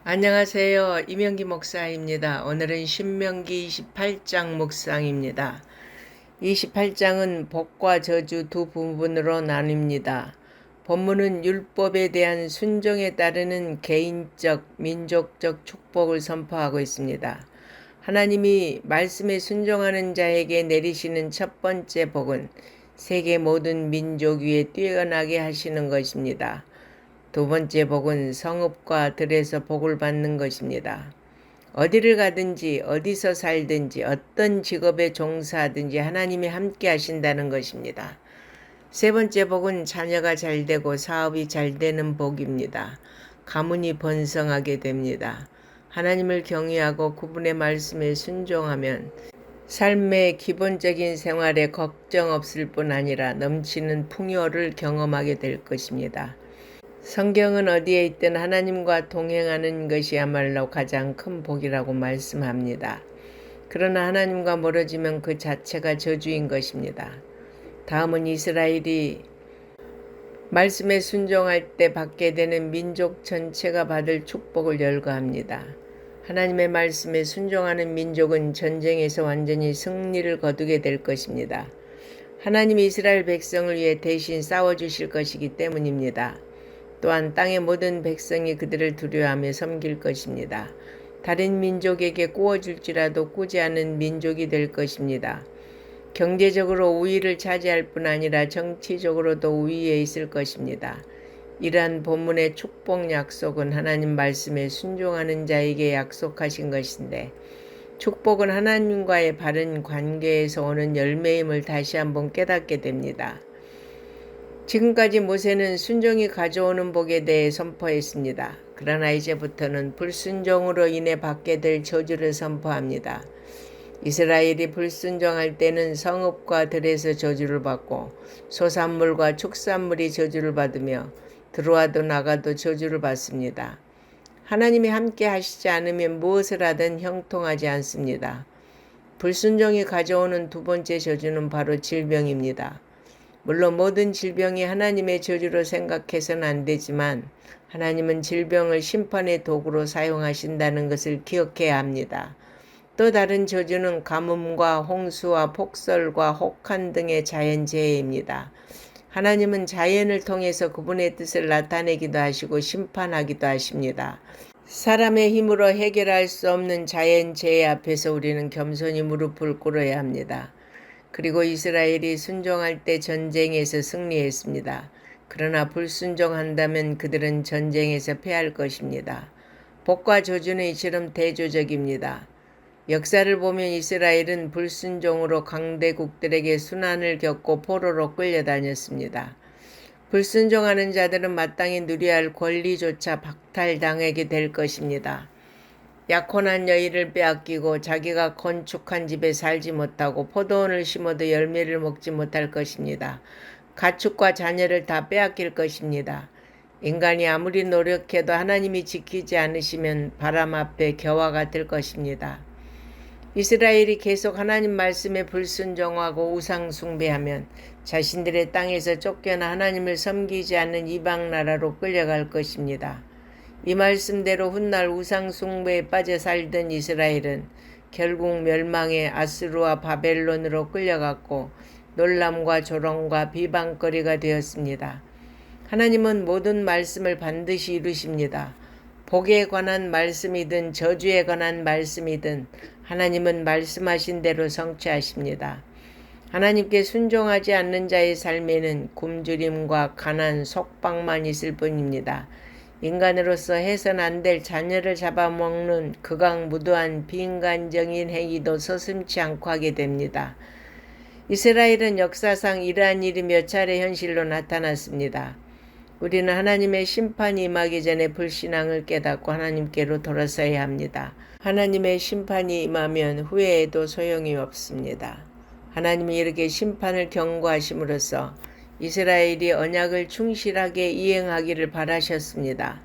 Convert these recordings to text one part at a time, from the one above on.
안녕하세요. 이명기 목사입니다. 오늘은 신명기 28장 묵상입니다. 28장은 복과 저주 두 부분으로 나뉩니다. 본문은 율법에 대한 순종에 따르는 개인적, 민족적 축복을 선포하고 있습니다. 하나님이 말씀에 순종하는 자에게 내리시는 첫 번째 복은 세계 모든 민족 위에 뛰어나게 하시는 것입니다. 두 번째 복은 성읍과 들에서 복을 받는 것입니다. 어디를 가든지 어디서 살든지 어떤 직업에 종사하든지 하나님이 함께 하신다는 것입니다. 세 번째 복은 자녀가 잘 되고 사업이 잘 되는 복입니다. 가문이 번성하게 됩니다. 하나님을 경외하고 그분의 말씀에 순종하면 삶의 기본적인 생활에 걱정 없을 뿐 아니라 넘치는 풍요를 경험하게 될 것입니다. 성경은 어디에 있든 하나님과 동행하는 것이야말로 가장 큰 복이라고 말씀합니다. 그러나 하나님과 멀어지면 그 자체가 저주인 것입니다. 다음은 이스라엘이 말씀에 순종할 때 받게 되는 민족 전체가 받을 축복을 열거합니다. 하나님의 말씀에 순종하는 민족은 전쟁에서 완전히 승리를 거두게 될 것입니다. 하나님이 이스라엘 백성을 위해 대신 싸워주실 것이기 때문입니다. 또한 땅의 모든 백성이 그들을 두려워하며 섬길 것입니다. 다른 민족에게 꾸어줄지라도 꾸지 않은 민족이 될 것입니다. 경제적으로 우위를 차지할 뿐 아니라 정치적으로도 우위에 있을 것입니다. 이러한 본문의 축복 약속은 하나님 말씀에 순종하는 자에게 약속하신 것인데, 축복은 하나님과의 바른 관계에서 오는 열매임을 다시 한번 깨닫게 됩니다. 지금까지 모세는 순종이 가져오는 복에 대해 선포했습니다. 그러나 이제부터는 불순종으로 인해 받게 될 저주를 선포합니다. 이스라엘이 불순종할 때는 성읍과 들에서 저주를 받고 소산물과 축산물이 저주를 받으며 들어와도 나가도 저주를 받습니다. 하나님이 함께 하시지 않으면 무엇을 하든 형통하지 않습니다. 불순종이 가져오는 두 번째 저주는 바로 질병입니다. 물론 모든 질병이 하나님의 저주로 생각해서는 안 되지만 하나님은 질병을 심판의 도구로 사용하신다는 것을 기억해야 합니다. 또 다른 저주는 가뭄과 홍수와 폭설과 혹한 등의 자연재해입니다. 하나님은 자연을 통해서 그분의 뜻을 나타내기도 하시고 심판하기도 하십니다. 사람의 힘으로 해결할 수 없는 자연재해 앞에서 우리는 겸손히 무릎을 꿇어야 합니다. 그리고 이스라엘이 순종할 때 전쟁에서 승리했습니다. 그러나 불순종한다면 그들은 전쟁에서 패할 것입니다. 복과 저주는 이처럼 대조적입니다. 역사를 보면 이스라엘은 불순종으로 강대국들에게 순환을 겪고 포로로 끌려다녔습니다. 불순종하는 자들은 마땅히 누려야 할 권리조차 박탈당하게 될 것입니다. 약혼한 여인을 빼앗기고 자기가 건축한 집에 살지 못하고 포도원을 심어도 열매를 먹지 못할 것입니다. 가축과 자녀를 다 빼앗길 것입니다. 인간이 아무리 노력해도 하나님이 지키지 않으시면 바람 앞에 겨와 같을 것입니다. 이스라엘이 계속 하나님 말씀에 불순종하고 우상 숭배하면 자신들의 땅에서 쫓겨나 하나님을 섬기지 않는 이방 나라로 끌려갈 것입니다. 이 말씀대로 훗날 우상 숭배에 빠져 살던 이스라엘은 결국 멸망의 아수르와 바벨론으로 끌려갔고 놀람과 조롱과 비방거리가 되었습니다. 하나님은 모든 말씀을 반드시 이루십니다. 복에 관한 말씀이든 저주에 관한 말씀이든 하나님은 말씀하신 대로 성취하십니다. 하나님께 순종하지 않는 자의 삶에는 굶주림과 가난, 속박만 있을 뿐입니다. 인간으로서 해선 안 될 자녀를 잡아먹는 극악무도한 비인간적인 행위도 서슴지 않고 하게 됩니다. 이스라엘은 역사상 이러한 일이 몇 차례 현실로 나타났습니다. 우리는 하나님의 심판이 임하기 전에 불신앙을 깨닫고 하나님께로 돌아서야 합니다. 하나님의 심판이 임하면 후회해도 소용이 없습니다. 하나님이 이렇게 심판을 경고하심으로써 이스라엘이 언약을 충실하게 이행하기를 바라셨습니다.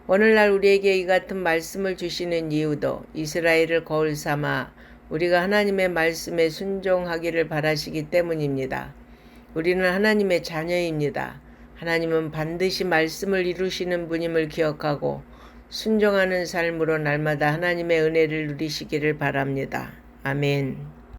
오늘날 우리에게 이 같은 말씀을 주시는 이유도 이스라엘을 거울 삼아 우리가 하나님의 말씀에 순종하기를 바라시기 때문입니다. 우리는 하나님의 자녀입니다. 하나님은 반드시 말씀을 이루시는 분임을 기억하고 순종하는 삶으로 날마다 하나님의 은혜를 누리시기를 바랍니다. 아멘.